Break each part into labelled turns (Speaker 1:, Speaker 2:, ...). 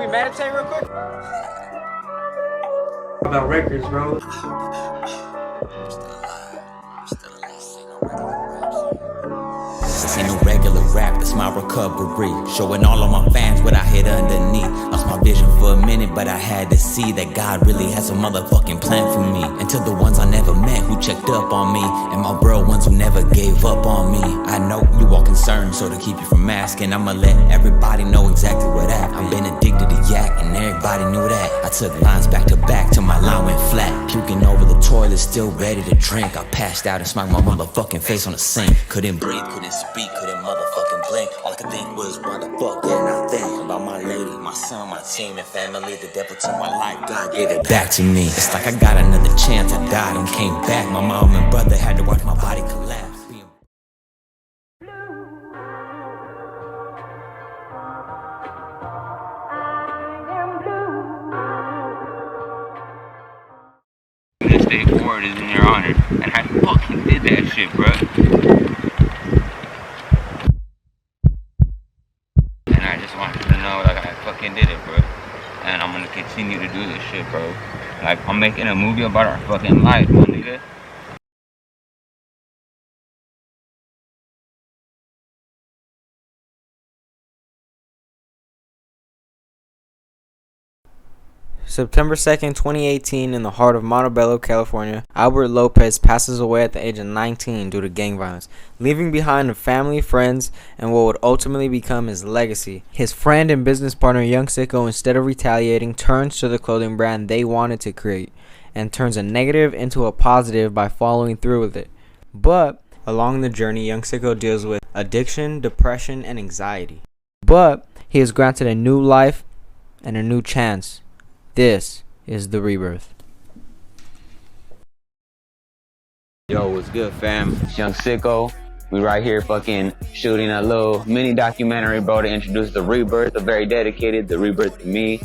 Speaker 1: we meditate real quick?
Speaker 2: About records, bro.
Speaker 3: This ain't no regular rap, it's my recovery. Showing all of my fans what I hid underneath. Lost my vision for a minute, but I had to see that God really has a motherfucking plan for me. And to the ones I never met who checked up on me, and my bro ones who never gave up on me. I know you all concerned, so to keep you from asking, I'ma let everybody know exactly what happened. I've been addicted to yak, and everybody knew that. I took lines back to back till my line went flat. Puking over the toilet, still ready to drink. I passed out and smacked my motherfucking face on the sink. Couldn't breathe, couldn't speak, couldn't motherfucking blink. All I could think was, why the fuck didn't I think about my lady, my son, my team, and family? The devil took my life, God gave it back to me. It's like I got another chance, I died and came back. My mom and brother had to watch my body collapse.
Speaker 4: This day forward is in your honor, and I fucking did that shit, bro. And I just want you to know, like, I fucking did it, bro. And I'm gonna continue to do this shit, bro. Like, I'm making a movie about our fucking life, my nigga.
Speaker 1: September 2nd, 2018, in the heart of Montebello, California, Albert Lopez passes away at the age of 19 due to gang violence, leaving behind a family, friends, and what would ultimately become his legacy. His friend and business partner Young SIcko, instead of retaliating, turns to the clothing brand they wanted to create and turns a negative into a positive by following through with it. But along the journey, Young SIcko deals with addiction, depression, and anxiety. But he is granted a new life and a new chance. This is the Rebirth.
Speaker 4: Yo, what's good, fam? It's Young SIcko. We right here fucking shooting a little mini documentary, bro, to introduce the Rebirth. A very dedicated, the Rebirth to me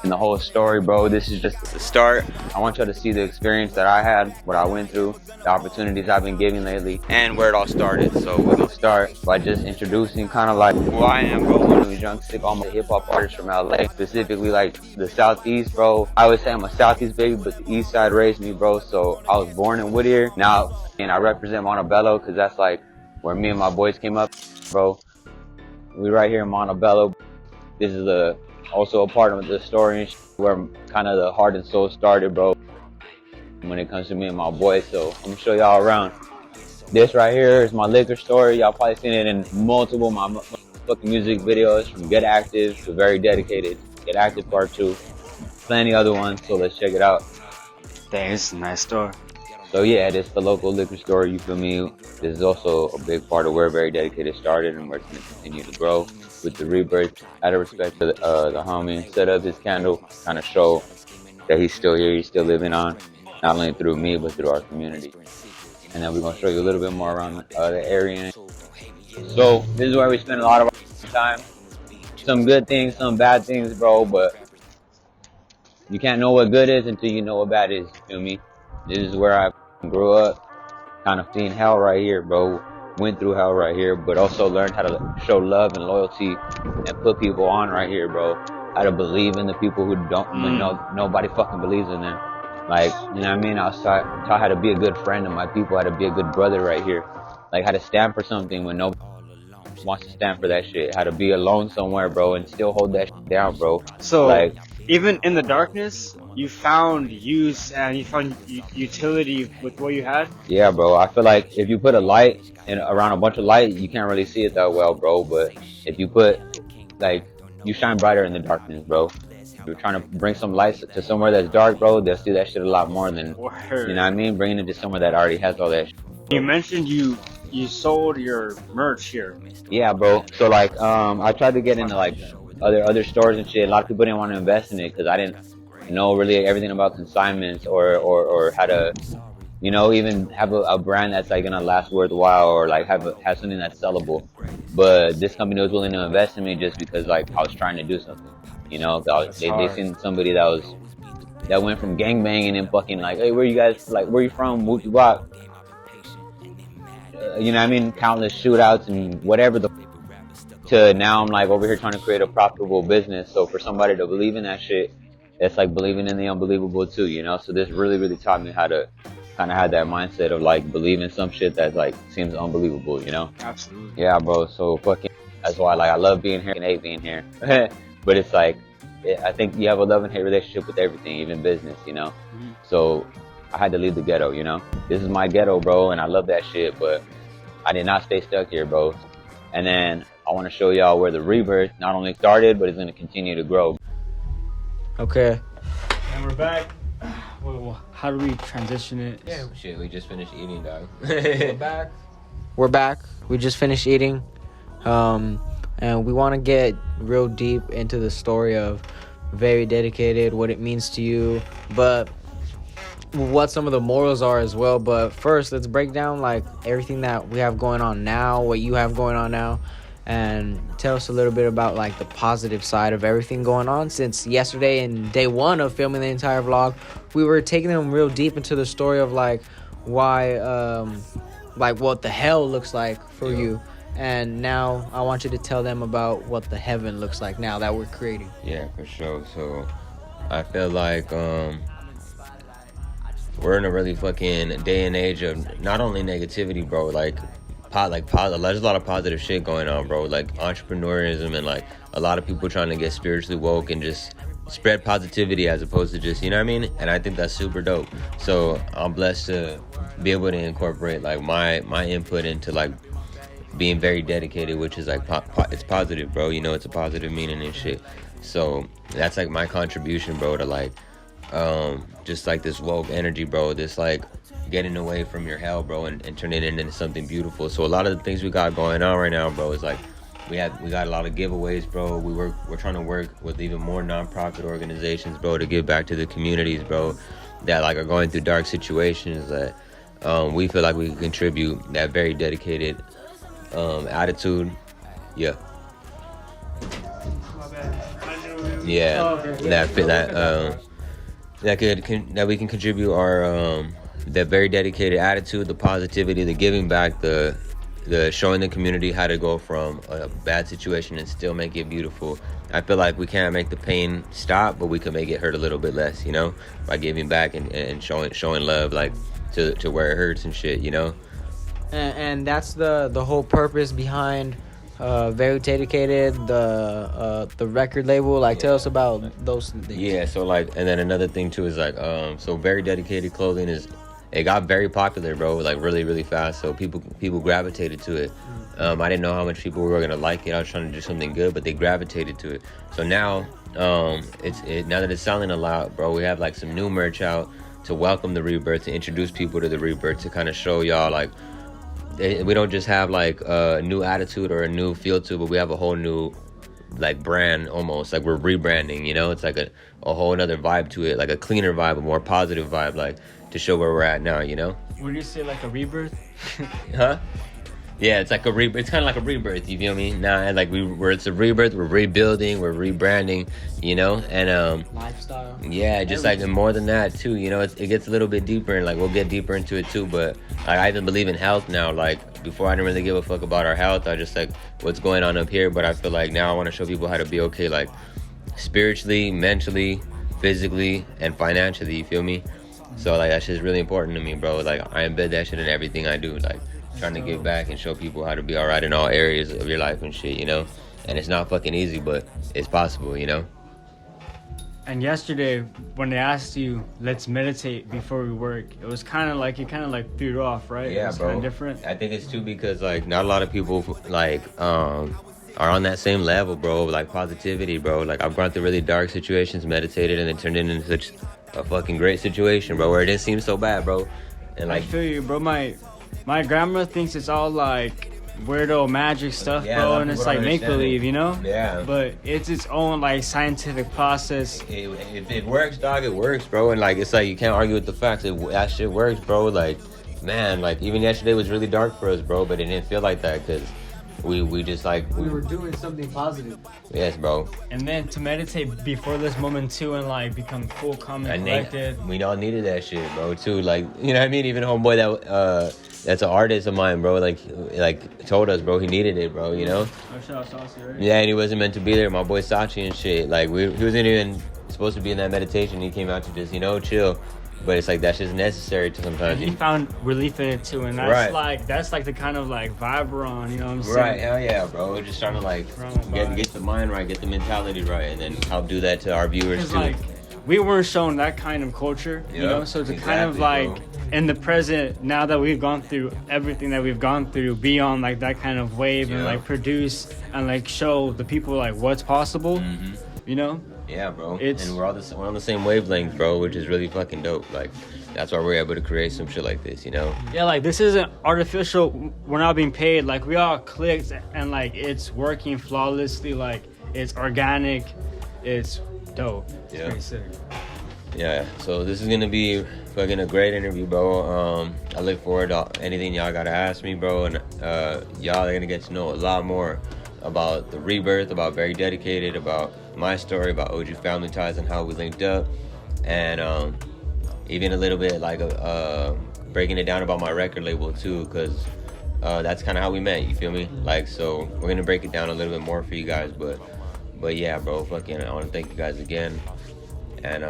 Speaker 4: and the whole story, bro. This is just the start. I want y'all to see the experience that I had, what I went through, the opportunities I've been given lately, and where it all started. So we're gonna start by just introducing kind of like who I am, bro. My name is Young SIcko. I'm a hip-hop artist from LA, specifically like the Southeast, bro. I always say I'm a Southeast baby, but the East Side raised me, bro. So I was born in Whittier. Now, and I represent Montebello because that's like where me and my boys came up, bro. We right here in Montebello. This is also a part of the story where kind of the heart and soul started, bro, when it comes to me and my boys. So I'm gonna show y'all around. This right here is my liquor store. Y'all probably seen it in multiple my fucking music videos, from Get Active to very dedicated. Get Active Part 2, plenty other ones. So let's check it out.
Speaker 2: Dang, it's a nice store.
Speaker 4: So yeah, this is the local liquor store, you feel me? This is also a big part of where Very Dedicated started and where it's going to continue to grow with the Rebirth. Out of respect to the homie, set up his candle, kind of show that he's still here, he's still living on, not only through me, but through our community. And then we're going to show you a little bit more around the area. So this is where we spend a lot of our time. Some good things, some bad things, bro, but you can't know what good is until you know what bad is, you feel me? This is where I grew up, kind of seeing hell right here, bro. Went through hell right here, but also learned how to show love and loyalty and put people on right here, bro. How to believe in the people who don't, when nobody fucking believes in them. Like, you know what I mean? I was taught how to be a good friend to my people, how to be a good brother right here. Like, how to stand for something when nobody wants to stand for that shit. How to be alone somewhere, bro, and still hold that shit down, bro.
Speaker 2: So,
Speaker 4: like,
Speaker 2: even in the darkness, you found use and you found utility with what you had?
Speaker 4: Yeah, bro. I feel like if you put a light around a bunch of light, you can't really see it that well, bro. But if you put, like, you shine brighter in the darkness, bro. If you're trying to bring some light to somewhere that's dark, bro, they'll see that shit a lot more than,
Speaker 2: Word.
Speaker 4: you know what I mean? Bringing it to somewhere that already has all that shit.
Speaker 2: You mentioned you sold your merch here.
Speaker 4: Yeah, bro. So, like, I tried to get into, like, other stores and shit. A lot of people didn't want to invest in it because I didn't know really everything about consignments or how to, you know, even have a brand that's like gonna last worthwhile, or like have something that's sellable. But this company was willing to invest in me just because like I was trying to do something, you know. They seen somebody that went from gangbanging and fucking like, hey, where you guys, like, where you from, whoopie wop, you know what I mean, countless shootouts and whatever the to now I'm like over here trying to create a profitable business. So for somebody to believe in that shit, it's like believing in the unbelievable too, you know? So this really taught me how to kind of have that mindset of like believing some shit that like seems unbelievable, you know?
Speaker 2: Absolutely.
Speaker 4: Yeah, bro. So fucking, that's why like I love being here and hate being here. But it's like, I think you have a love and hate relationship with everything, even business, you know? So I had to leave the ghetto, you know? This is my ghetto, bro, and I love that shit, but I did not stay stuck here, bro. And then I want to show y'all where the rebirth not only started, but it's going to continue to grow.
Speaker 1: Okay.
Speaker 2: And we're back. Well, how do we transition it?
Speaker 5: Yeah, shit, we just finished eating, dog.
Speaker 1: We're back. We just finished eating. And we want to get real deep into the story of Very Dedicated, what it means to you, but what some of the morals are as well. But first, let's break down like everything that we have going on now, what you have going on now, and tell us a little bit about like the positive side of everything going on. Since yesterday and day one of filming the entire vlog, we were taking them real deep into the story of like why like what the hell looks like for you. And now I want you to tell them about what the heaven looks like now that we're creating.
Speaker 5: Yeah, for sure. So I feel like we're in a really fucking day and age of not only negativity, bro, there's a lot of positive shit going on, bro, like entrepreneurism and like a lot of people trying to get spiritually woke and just spread positivity as opposed to just, you know what I mean? And I think that's super dope. So I'm blessed to be able to incorporate like my input into like being very dedicated, which is like it's positive, bro, you know, it's a positive meaning and shit. So that's like my contribution, bro, to like just like this woke energy, bro, this like getting away from your hell, bro, and turning it into something beautiful. So a lot of the things we got going on right now, bro, is like we got a lot of giveaways, bro. We're trying to work with even more nonprofit organizations, bro, to give back to the communities, bro, that like are going through dark situations that we feel like we can contribute that very dedicated attitude. Yeah. That we can contribute our that very dedicated attitude, the positivity, the giving back, the showing the community how to go from a bad situation and still make it beautiful. I feel like we can't make the pain stop, but we can make it hurt a little bit less, you know, by giving back and showing love like to where it hurts and shit, you know.
Speaker 1: And that's the whole purpose behind Very Dedicated, the record label. Like, tell us about those things.
Speaker 5: Yeah, so like, and then another thing too is like, so Very Dedicated clothing it got very popular, bro, like really fast. So people gravitated to it. I didn't know how much people were gonna like it. I was trying to do something good, but they gravitated to it. So now, now that it's selling a lot, bro, we have like some new merch out to welcome the rebirth, to introduce people to the rebirth, to kind of show y'all like. We don't just have like a new attitude or a new feel to it, but we have a whole new like brand almost, like we're rebranding, you know. It's like a whole nother vibe to it, like a cleaner vibe, a more positive vibe, like to show where we're at now, you know.
Speaker 2: Would you say like a rebirth?
Speaker 5: Huh? Yeah, it's like a rebirth. It's kind of like a rebirth, you feel me? Nah, like it's a rebirth. We're rebuilding, we're rebranding, you know, and
Speaker 1: lifestyle.
Speaker 5: Yeah, just like, and more than that too, you know, it gets a little bit deeper, and like we'll get deeper into it too. But like, I even believe in health now. Like before, I didn't really give a fuck about our health. I just like what's going on up here. But I feel like now I want to show people how to be okay, like spiritually, mentally, physically, and financially. You feel me? So like that shit's really important to me, bro. Like I embed that shit in everything I do. Like trying to give back and show people how to be all right in all areas of your life and shit, you know. And it's not fucking easy, but it's possible, you know.
Speaker 2: And yesterday, when they asked you, let's meditate before we work, it was kind of like threw it off, right?
Speaker 5: Yeah,
Speaker 2: it was
Speaker 5: bro.
Speaker 2: Kind of different.
Speaker 5: I think it's too because like not a lot of people like are on that same level, bro. Like positivity, bro. Like I've gone through really dark situations, meditated, and it turned into such a fucking great situation, bro, where it didn't seem so bad, bro. And like
Speaker 2: I feel you, bro. My grandma thinks it's all like weirdo magic stuff,
Speaker 5: Yeah,
Speaker 2: bro,
Speaker 5: like,
Speaker 2: and it's
Speaker 5: people
Speaker 2: like
Speaker 5: don't
Speaker 2: make believe,
Speaker 5: understand it.
Speaker 2: you know?
Speaker 5: Yeah.
Speaker 2: But it's its own like scientific process.
Speaker 5: If it works, dog, it works, bro. And like it's like you can't argue with the facts. That shit works, bro. Like, man, like even yesterday was really dark for us, bro, but it didn't feel like that because we just like
Speaker 1: We were doing something positive.
Speaker 5: Yes, bro.
Speaker 2: And then to meditate before this moment too, and like become cool, calm, and collected.
Speaker 5: We all needed that shit, bro, too. Like, you know what I mean? Even homeboy that's an artist of mine, bro. Like told us, bro, he needed it, bro. You know.
Speaker 2: Oh, shout out Saucy, right?
Speaker 5: Yeah, and he wasn't meant to be there. My boy Sachi and shit. Like he wasn't even supposed to be in that meditation. He came out to just chill. But it's like that's just necessary to sometimes.
Speaker 2: He found relief in it too, and that's like the kind of like vibe we're on. You know what I'm saying?
Speaker 5: Right. Hell yeah, bro. We're just trying to like get the mind right, get the mentality right, and then help do that to our viewers too.
Speaker 2: Like, we weren't shown that kind of culture, you know. So to kind of like in the present, now that we've gone through everything that we've gone through, be on like that kind of wave and like produce and like show the people like what's possible, you know.
Speaker 5: Yeah, bro. And we're on the same wavelength, bro, which is really fucking dope. Like, that's why we're able to create some shit like this, you know?
Speaker 2: Yeah, like, this isn't artificial. We're not being paid. Like, we all clicked and, like, it's working flawlessly. Like, it's organic. It's dope. It's pretty sick.
Speaker 5: Yeah, so this is going to be fucking a great interview, bro. I look forward to anything y'all got to ask me, bro. And y'all are going to get to know a lot more about the Rebirth, about Very Dedicated, about my story, about OG Family Ties and how we linked up, and even a little bit like breaking it down about my record label too, because that's kind of how we met, you feel me? Like, so we're gonna break it down a little bit more for you guys, but yeah, bro, fucking I want to thank you guys again, and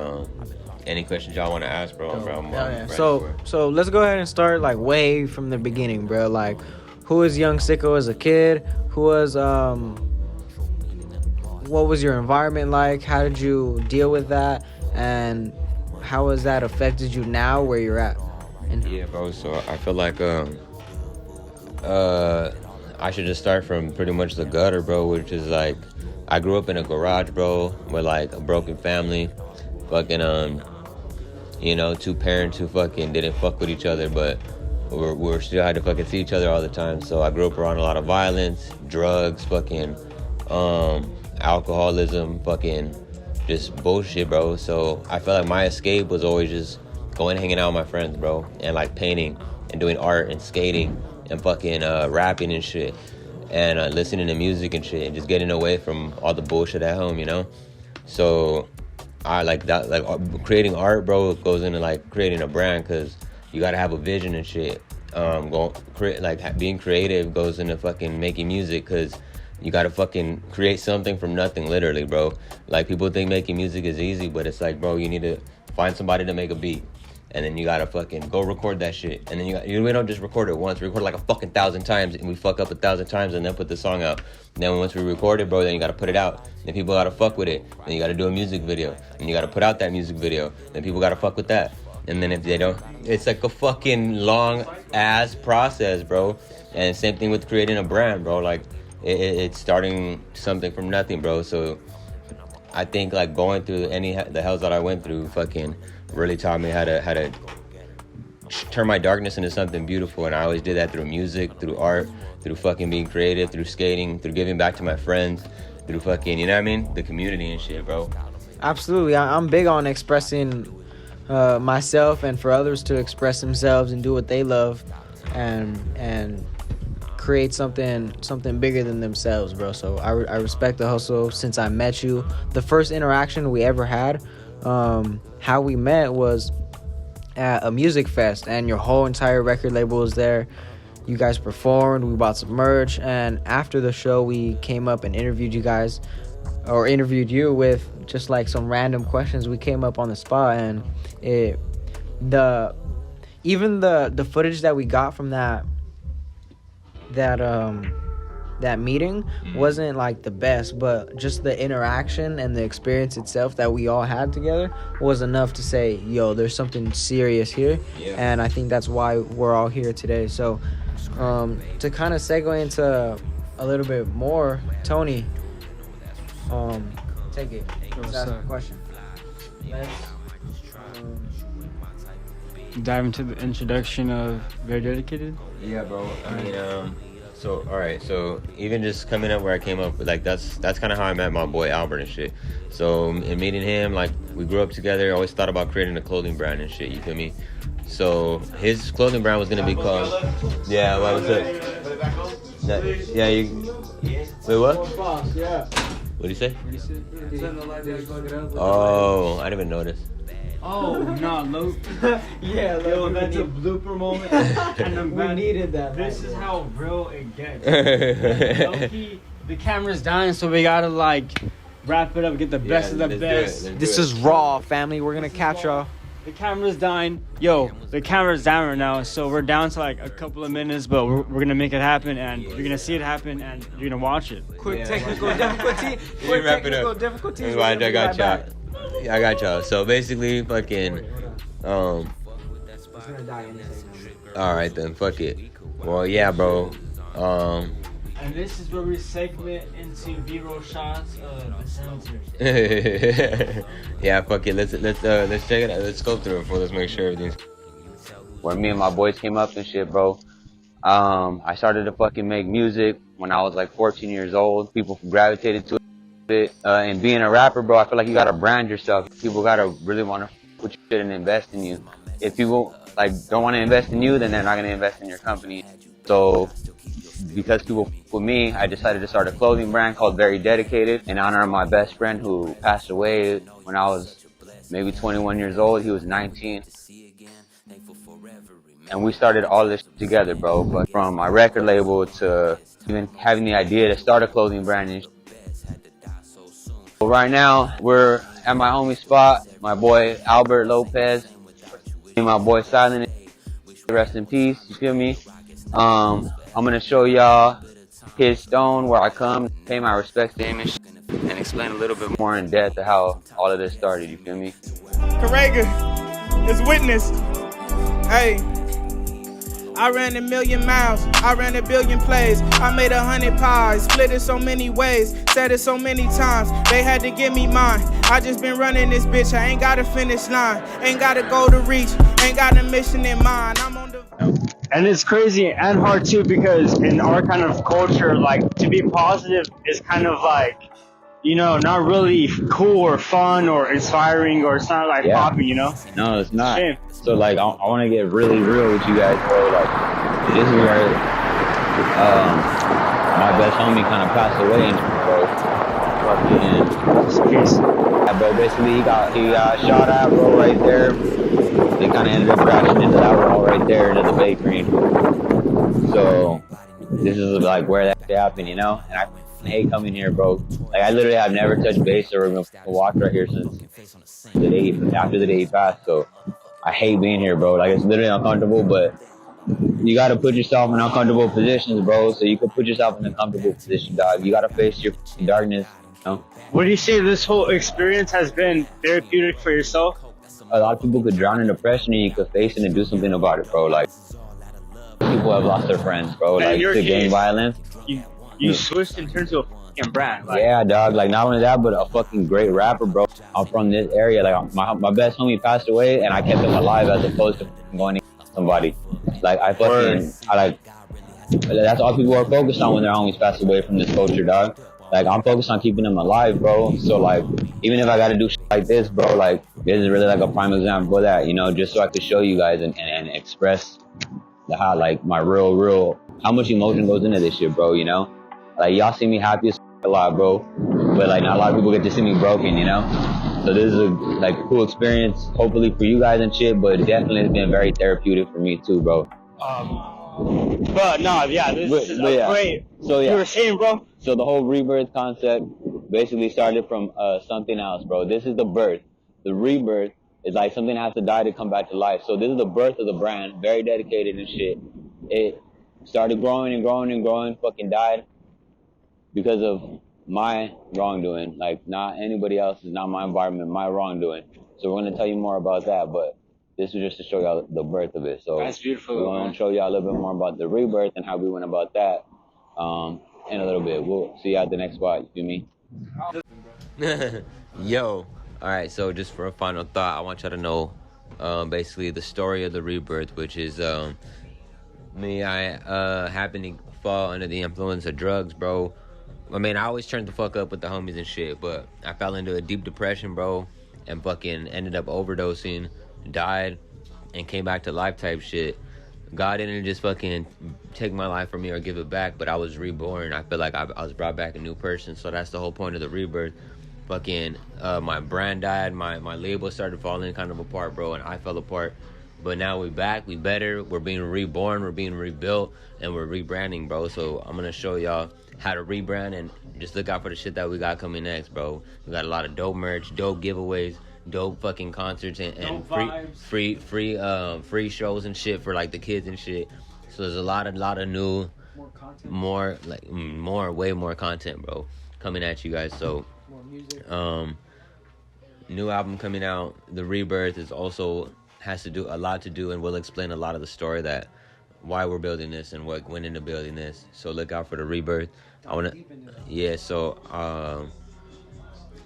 Speaker 5: any questions y'all want to ask, bro, I'm ready for it.
Speaker 1: So let's go ahead and start like way from the beginning, bro. Like, who was Young SIcko as a kid? Who was what was your environment like? How did you deal with that? And how has that affected you now where you're at?
Speaker 5: Yeah, bro, so I feel like I should just start from pretty much the gutter, bro, which is like I grew up in a garage, bro, with like a broken family, fucking you know, two parents who fucking didn't fuck with each other, but we still had to fucking see each other all the time. So I grew up around a lot of violence, drugs, fucking alcoholism, fucking just bullshit, bro. So I felt like my escape was always just going hanging out with my friends, bro, and like painting and doing art and skating and fucking rapping and shit, and listening to music and shit, and just getting away from all the bullshit at home, you know. So I like that, like creating art, bro, goes into like creating a brand, because you gotta have a vision and shit. Being creative goes into fucking making music, because you gotta fucking create something from nothing, literally, bro. Like, people think making music is easy, but it's like, bro, you need to find somebody to make a beat, and then you gotta fucking go record that shit, and then we don't just record it once, we record it like a fucking 1,000 times, and we fuck up 1,000 times, and then put the song out. And then once we record it, bro, then you gotta put it out, then people gotta fuck with it, then you gotta do a music video, and you gotta put out that music video, then people gotta fuck with that. And then if they don't, it's like a fucking long ass process, bro. And same thing with creating a brand, bro. Like, it's starting something from nothing, bro. So I think like going through the hells that I went through fucking really taught me how to turn my darkness into something beautiful. And I always did that through music, through art, through fucking being creative, through skating, through giving back to my friends, through fucking, you know what I mean, the community and shit, bro.
Speaker 1: Absolutely. I'm big on expressing myself, and for others to express themselves and do what they love, and create something bigger than themselves, bro. So I respect the hustle since I met you. The first interaction we ever had, how we met was at a music fest, and your whole entire record label was there. You guys performed, we bought some merch, and after the show we came up and interviewed you with just like some random questions. We came up on the spot, and the footage that we got from that meeting wasn't like the best, but just the interaction and the experience itself that we all had together was enough to say, yo, there's something serious here. And I think that's why we're all here today. So to kind of segue into a little bit more, Tony, take it. Let's ask a question. Let's
Speaker 2: dive into the introduction of Very Dedicated.
Speaker 5: Yeah, bro. I mean, so all right. So even just coming up where I came up, like that's kind of how I met my boy Albert and shit. So in meeting him, like we grew up together. I always thought about creating a clothing brand and shit. You feel me? So his clothing brand was gonna be called. Yeah. What was it? Yeah. Wait, what?
Speaker 2: Yeah.
Speaker 5: What'd he say? Oh, I didn't even notice.
Speaker 2: Oh no, Luke.
Speaker 1: Yeah,
Speaker 2: Yo, that's a blooper moment. And
Speaker 1: we needed that.
Speaker 2: This is how real it gets. Low-key, the camera's dying, so we gotta like wrap it up, get the best of the best.
Speaker 1: This is raw, family. We're gonna catch y'all.
Speaker 2: The camera's dying. Yo, the camera's down right now, so we're down to like a couple of minutes, but we're gonna make it happen, and you're gonna see it happen, and you're gonna watch it.
Speaker 1: Quick technical difficulty. Quick
Speaker 5: wrap it
Speaker 1: technical
Speaker 5: up.
Speaker 1: difficulties.
Speaker 5: I got y'all. Yeah, I got y'all. So basically, fucking, all right then, fuck it. Well, yeah, bro.
Speaker 2: And this is where we segment into B-roll shots of the cemetery.
Speaker 5: Yeah, fuck it. Let's check it out. Let's go through it before. Let's make sure everything's.
Speaker 4: When me and my boys came up and shit, bro, I started to fucking make music when I was like 14 years old. People gravitated to it. And being a rapper, bro, I feel like you gotta brand yourself. People gotta really want to put your shit and invest in you. If people like don't want to invest in you, then they're not gonna invest in your company. So because people f with me, I decided to start a clothing brand called Very Dedicated in honor of my best friend who passed away when I was maybe 21 years old. He was 19. And we started all this together, bro. But from my record label to even having the idea to start a clothing brand. And right now, we're at my homie spot. My boy Albert Lopez, and my boy Silent, rest in peace. You feel me? I'm gonna show y'all his stone where I come, pay my respects to him and explain a little bit more in depth to how all of this started. You feel me?
Speaker 6: Correga is witness. Hey. I ran 1,000,000 miles, I ran 1,000,000,000 plays. I made 100 pies, split it so many ways, said it so many times. They had to give me mine. I just been running this bitch, I ain't got a finish line, ain't got a goal to reach, ain't got a mission in mind. I'm on the.
Speaker 2: And it's crazy and hard too, because in our kind of culture, like to be positive is kind of like, you know, not really cool or fun or inspiring, or it's not like popping, you know?
Speaker 4: No, it's not.
Speaker 2: Shame.
Speaker 4: So like, I want to get really real with you guys, bro. Like, this is where my best homie kind of passed away, bro. Yeah, bro, basically he got shot at, bro, right there. They kind of ended up crashing into that wall right there, into the bakery. So this is like where that happened, you know? And I hate coming here, bro. Like, I literally have never touched base or even walked right here since after the day he passed. So I hate being here, bro. Like, it's literally uncomfortable, but you gotta put yourself in uncomfortable positions, bro, so you can put yourself in a comfortable position, dog. You gotta face your darkness, you know?
Speaker 2: What do you say this whole experience has been therapeutic for yourself?
Speaker 4: A lot of people could drown in depression, and you could face it and do something about it, bro. Like, people have lost their friends, bro, like to gang violence.
Speaker 2: You switched in terms of a fucking brand. Like.
Speaker 4: Yeah, dog. Like, not only that, but a fucking great rapper, bro. I'm from this area. Like, my best homie passed away, and I kept him alive as opposed to going to somebody. Like, that's all people are focused on when their homies pass away from this culture, dog. Like, I'm focused on keeping them alive, bro. So, like, even if I gotta do shit like this, bro, like, this is really like a prime example of that, you know, just so I could show you guys and express how, like, my real, how much emotion goes into this shit, bro, you know? Like, y'all see me happy as a lot, bro, but, like, not a lot of people get to see me broken, you know? So this is a, like, cool experience, hopefully for you guys and shit, but definitely it's been very therapeutic for me too, bro.
Speaker 2: But no, yeah, this is great.
Speaker 4: So yeah,
Speaker 2: you were saying, bro.
Speaker 4: So the whole rebirth concept basically started from something else, bro. This is the birth. The rebirth is like something has to die to come back to life. So this is the birth of the brand, Very Dedicated and shit. It started growing and growing and growing, fucking died because of my wrongdoing. Like, not anybody else's, not my environment, my wrongdoing. So we're gonna tell you more about that, but this was just to show y'all the birth of it. So
Speaker 2: that's beautiful.
Speaker 4: We're going to show y'all a little bit more about the rebirth and how we went about that in a little bit. We'll see you at the next spot. You feel
Speaker 5: me? Yo. All right. So just for a final thought, I want y'all to know basically the story of the rebirth, which is me. I happened to fall under the influence of drugs, bro. I mean, I always turned the fuck up with the homies and shit, but I fell into a deep depression, bro, and fucking ended up overdosing. Died and came back to life type shit. God didn't just fucking take my life from me or give it back, but I was reborn. I feel like I was brought back a new person. So that's the whole point of the rebirth. fucking my brand died, my label started falling kind of apart, bro, and I fell apart. But now we back, we better, we're being reborn, we're being rebuilt, and we're rebranding, bro. So I'm gonna show y'all how to rebrand, and just look out for the shit that we got coming next, bro. We got a lot of dope merch, dope giveaways, dope fucking concerts, and free shows and shit for like the kids and shit. So there's a lot of new, way more content, bro, coming at you guys. So
Speaker 1: More music.
Speaker 5: New album coming out. The Rebirth is also has to do a lot to do, and we'll explain a lot of the story that why we're building this and what went into building this. So look out for the Rebirth.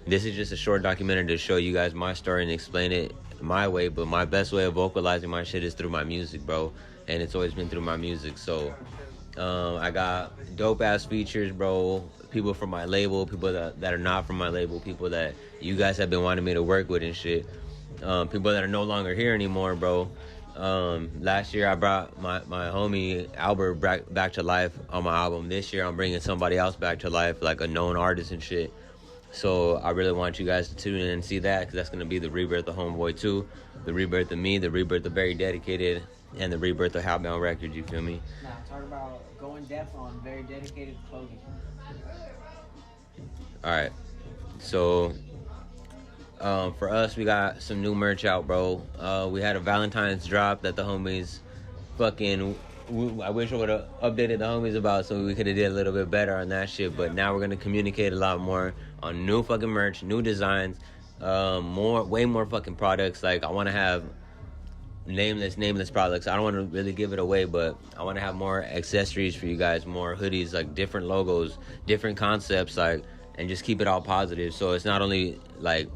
Speaker 5: This is just a short documentary to show you guys my story and explain it my way, but my best way of vocalizing my shit is through my music, bro, and it's always been through my music. So I got dope ass features, bro, people from my label, people that are not from my label, people that you guys have been wanting me to work with and shit, people that are no longer here anymore, bro. Last year I brought my homie Albert back to life on my album. This year I'm bringing somebody else back to life, like a known artist and shit. So I really want you guys to tune in and see that, because that's going to be the Rebirth of Homeboy 2, the Rebirth of me, the Rebirth of Very Dedicated, and the Rebirth of HELLBOUND Records, you feel me?
Speaker 1: Now, talk about going depth on Very Dedicated clothing.
Speaker 5: Alright, so for us, we got some new merch out, bro. We had a Valentine's drop that the homies fucking... I wish I would have updated the homies about, so we could have did a little bit better on that shit. But now we're gonna communicate a lot more on new fucking merch, new designs, way more fucking products. Like I want to have nameless products. I don't want to really give it away, but I want to have more accessories for you guys, more hoodies, like different logos, different concepts, like, and just keep it all positive. So it's not only like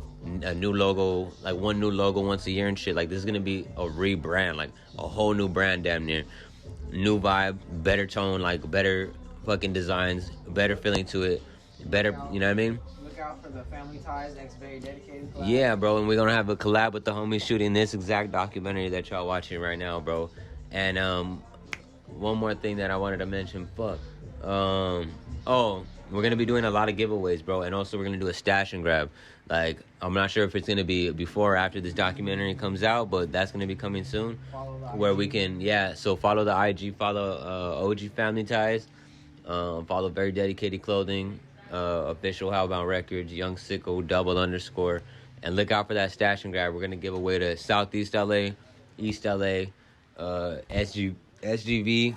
Speaker 5: a new logo, like one new logo once a year and shit. Like this is gonna be a rebrand, like a whole new brand, damn near. New vibe, better tone, like better fucking designs, better feeling to it, better, you know what I mean?
Speaker 1: Look out for the Family Ties X Very Dedicated collab.
Speaker 5: Yeah, bro, and we're gonna have a collab with the homies shooting this exact documentary that y'all watching right now, bro. And one more thing that I wanted to mention, we're gonna be doing a lot of giveaways, bro, and also we're gonna do a stash and grab. Like, I'm not sure if it's gonna be before or after this documentary comes out, but that's gonna be coming soon. Where we can, so follow the IG, follow OG Family Ties, follow Very Dedicated Clothing, official HELLBOUND Records, Young SIcko, _, and look out for that stash and grab. We're gonna give away to Southeast LA, East LA, SGV,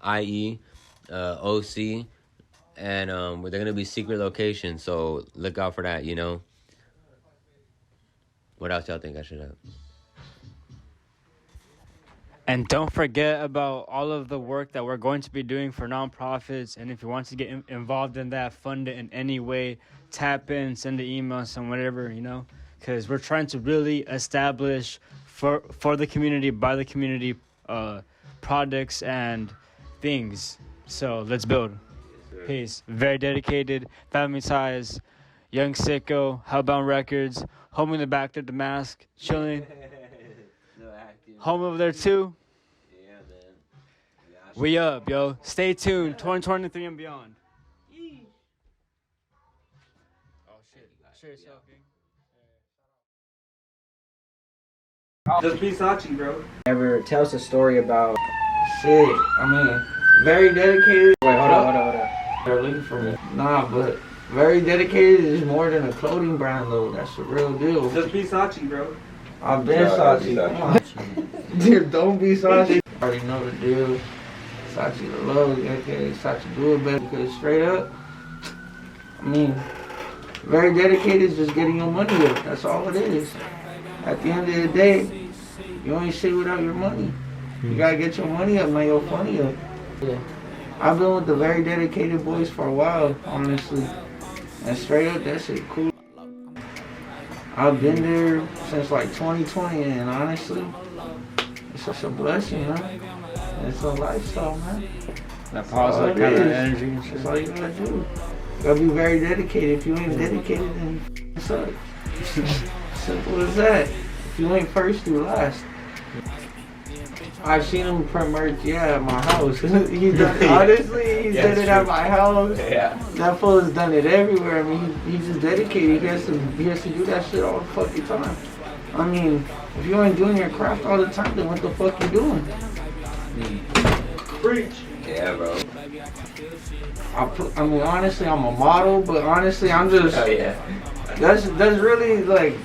Speaker 5: IE, OC, and they're gonna be secret locations, so look out for that, you know. What else y'all think I should have?
Speaker 2: And don't forget about all of the work that we're going to be doing for nonprofits. And if you want to get involved in that, fund it in any way, tap in, send an email, some whatever, you know, because we're trying to really establish for the community, by the community, products and things. So let's build. Peace. Very Dedicated, Family Ties, Young SIcko, HELLBOUND Records, home in the back there, the mask, chilling. Home over there too.
Speaker 5: Yeah, man.
Speaker 2: We up, yo. Stay tuned. 2023 and beyond. Oh shit. Share yourself,
Speaker 6: Just be Sachi, bro.
Speaker 1: Ever tell us a story about shit? I mean, Very Dedicated. Wait, hold on. They're looking for me. Nah, but Very Dedicated is more than a clothing brand, though. That's the real deal.
Speaker 6: Just be Sachi, bro.
Speaker 1: I've been Sachi. Come on. Dude, don't be Sachi. Already know the deal. Sachi the love, okay? Sachi do it better, because straight up, I mean, Very Dedicated is just getting your money up. That's all it is. At the end of the day, you ain't shit without your money. You gotta get your money up, man, your funny up. Yeah. I've been with the Very Dedicated boys for a while, honestly. And straight up, that shit cool. I've been there since like 2020, and honestly, it's just a blessing, man. It's a lifestyle, man.
Speaker 2: That positive kind of energy and shit.
Speaker 1: That's all you gotta do. You gotta be very dedicated. If you ain't dedicated, then you suck. Simple as that. If you ain't first, you last.
Speaker 6: I seen him print merch, at my house. He's done, honestly, he's done it at my house.
Speaker 4: Yeah.
Speaker 6: That fool has done it everywhere. I mean, he's just dedicated. He has to do that shit all the fucking time. I mean, if you ain't doing your craft all the time, then what the fuck you doing? Preach.
Speaker 4: Yeah, bro.
Speaker 6: I mean, honestly, I'm a model, but honestly, I'm just.
Speaker 4: Oh yeah.
Speaker 6: That's really like.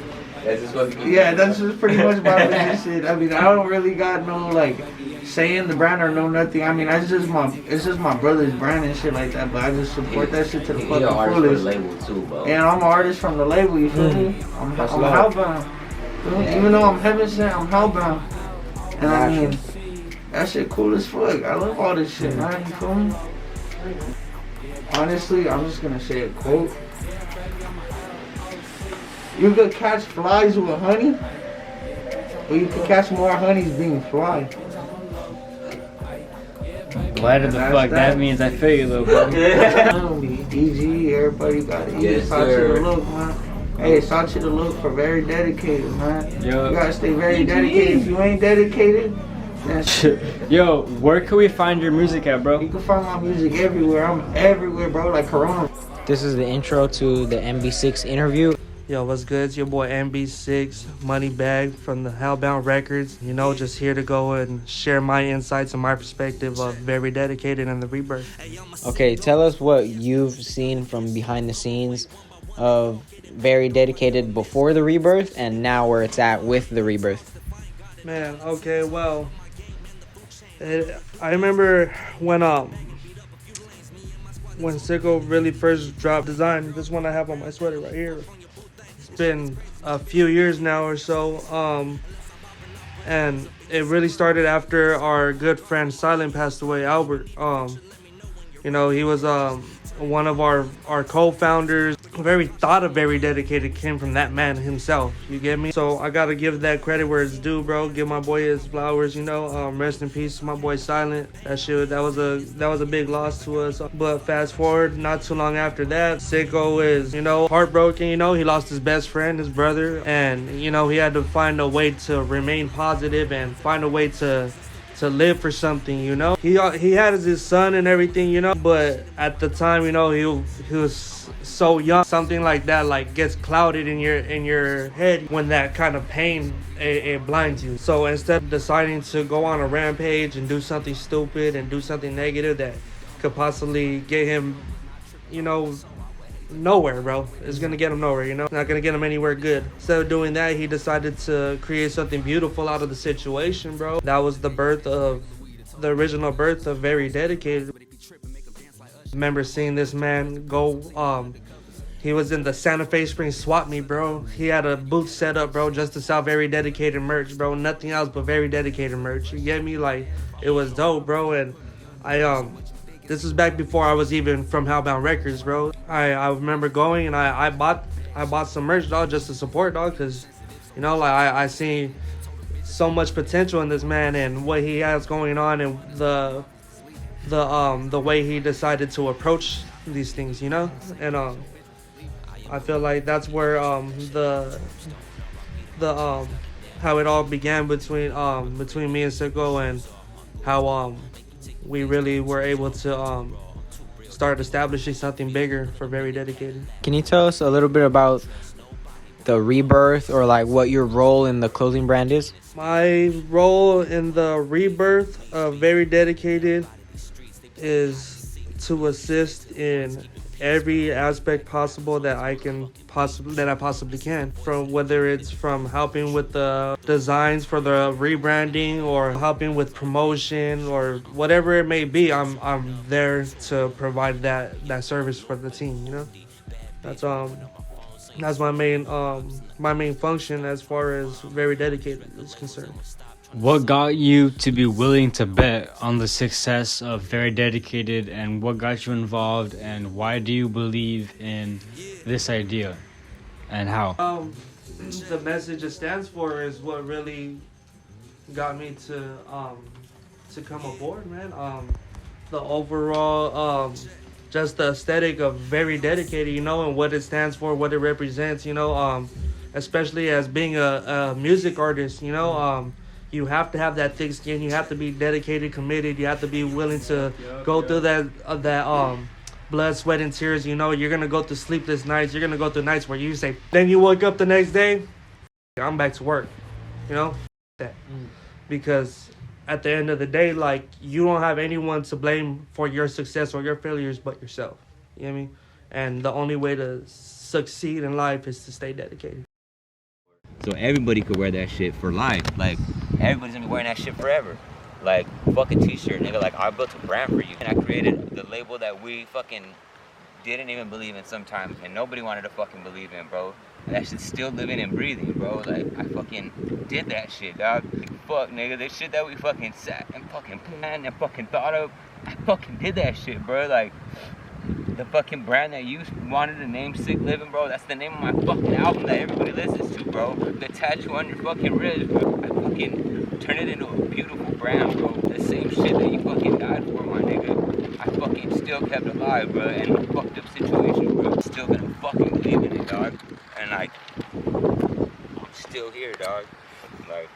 Speaker 4: That's just what you
Speaker 6: Yeah, that's just pretty much my business. I mean, I don't really got no like saying the brand or no nothing. I mean, it's just my brother's brand and shit like that. But I just support that shit to the fucking
Speaker 4: You're an artist for the
Speaker 6: fullest.
Speaker 4: label too, bro.
Speaker 6: And I'm an artist from the label. You feel me? I'm hellbound. Even though I'm heaven sent, I'm hellbound. And I mean, that shit cool as fuck. I love all this shit, man. You feel me? Honestly, I'm just gonna say a quote. You could catch flies with honey, but you could catch more honeys being fly.
Speaker 2: Whatever the fuck that means, I feel you, little bro.
Speaker 6: EG, everybody got it.
Speaker 4: Yes,
Speaker 6: It's out to
Speaker 4: sir.
Speaker 6: the look, man. Hey, it's out to the look for very dedicated, man.
Speaker 2: Yo.
Speaker 6: You gotta stay very dedicated. If you ain't dedicated, then shit.
Speaker 2: Yo, where can we find your music at, bro?
Speaker 6: You can find my music everywhere. I'm everywhere, bro, like Corona.
Speaker 1: This is the intro to the MB6 interview.
Speaker 7: Yo, what's good? It's your boy MB6, Money Bag from the HELLBOUND Records. You know, just here to go and share my insights and my perspective of Very Dedicated and the Rebirth.
Speaker 1: Okay, tell us what you've seen from behind the scenes of Very Dedicated before the Rebirth and now where it's at with the Rebirth.
Speaker 7: Man, okay, well, I remember when SIcko really first dropped Design. This one I have on my sweater right here. It's been a few years now or so, and it really started after our good friend Silent passed away, Albert. You know, he was one of our co-founders. Very thought of Very Dedicated came from that man himself. You get me? So I gotta give that credit where it's due, bro. Give my boy his flowers. You know, rest in peace to my boy Silent. That was a big loss to us. But fast forward, not too long after that, SIcko is heartbroken. You know, he lost his best friend, his brother, and he had to find a way to remain positive and find a way to live for something. He had his son and everything, but at the time, he was so young. Something like that like gets clouded in your head when that kind of pain it blinds you. So instead of deciding to go on a rampage and do something stupid and do something negative that could possibly get him nowhere, bro. It's gonna get him nowhere, It's not gonna get him anywhere good. Instead of doing that, he decided to create something beautiful out of the situation, bro. That was the original birth of Very Dedicated. Remember seeing this man go, he was in the Santa Fe Springs swap meet, bro. He had a booth set up, bro, just to sell Very Dedicated merch, bro. Nothing else but Very Dedicated merch. You get me? Like, it was dope, bro. And this was back before I was even from HELLBOUND Records, bro. I remember going and I bought some merch, dog, just to support, dog, because, I see so much potential in this man and what he has going on and the way he decided to approach these things, and I feel like that's where how it all began between me and SIcko, and how we really were able to start establishing something bigger for Very Dedicated.
Speaker 1: Can you tell us a little bit about the Rebirth or like what your role in the clothing brand is?
Speaker 7: My role in the Rebirth of Very Dedicated is to assist in every aspect possible that I possibly can. From whether it's from helping with the designs for the rebranding or helping with promotion or whatever it may be, I'm there to provide that service for the team. That's my main function as far as Very Dedicated is concerned.
Speaker 2: What got you to be willing to bet on the success of Very Dedicated, and what got you involved, and why do you believe in this idea and how?
Speaker 7: The message it stands for is what really got me to come aboard, man. The overall just the aesthetic of Very Dedicated, and what it stands for, what it represents, especially as being a music artist, you have to have that thick skin. You have to be dedicated, committed. You have to be willing to go through that blood, sweat, and tears. You know, you're gonna go through sleepless nights. You're gonna go through nights where you say, then you wake up the next day, I'm back to work. You know, that because at the end of the day, like, you don't have anyone to blame for your success or your failures but yourself. You know what I mean? And the only way to succeed in life is to stay dedicated.
Speaker 5: So everybody could wear that shit for life. Like, everybody's gonna be wearing that shit forever. Like, fuck a t-shirt, nigga. Like, I built a brand for you. And I created the label that we fucking didn't even believe in sometimes. And nobody wanted to fucking believe in, bro. And that shit's still living and breathing, bro. Like, I fucking did that shit, dog. Like, fuck, nigga. The shit that we fucking sat and fucking planned and fucking thought of, I fucking did that shit, bro. Like, the fucking brand that you wanted to name Sick Living, bro, that's the name of my fucking album that everybody listens to, bro. The tattoo on your fucking wrist, bro. I fucking turned it into a beautiful brand, bro. The same shit that you fucking died for, my nigga. I fucking still kept alive, bro, in a fucked up situation, bro. I'm still gonna fucking believe in it, dog. And, like, I'm still here, dog. Like,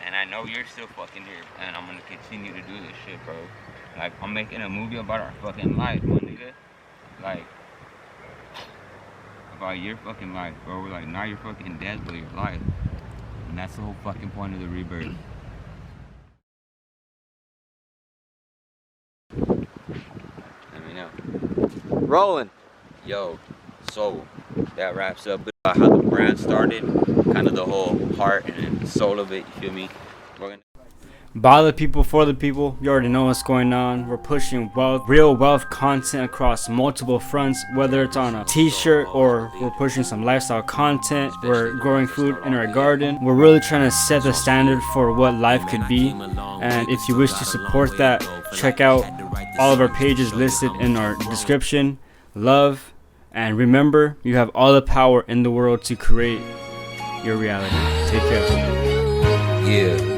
Speaker 5: and I know you're still fucking here, and I'm gonna continue to do this shit, bro. Like, I'm making a movie about our fucking life, my nigga. Like, about your fucking life, bro. Like, not your fucking death, but your life. And that's the whole fucking point of the rebirth. Let me know.
Speaker 1: Rolling.
Speaker 5: Yo, so that wraps up how the brand started, kind of the whole heart and soul of it, you feel me? We're gonna
Speaker 2: By the people, for the people. You already know what's going on. We're pushing wealth, real wealth content across multiple fronts, whether it's on a t-shirt or we're pushing some lifestyle content. We're growing food in our garden. We're really trying to set the standard for what life could be. And if you wish to support that, check out all of our pages listed in our description. Love, and remember, you have all the power in the world to create your reality. Take care.
Speaker 5: Yeah.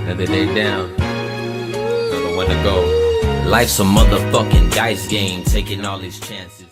Speaker 5: Another day down, don't know when to go.
Speaker 3: Life's a motherfucking dice game, taking all these chances.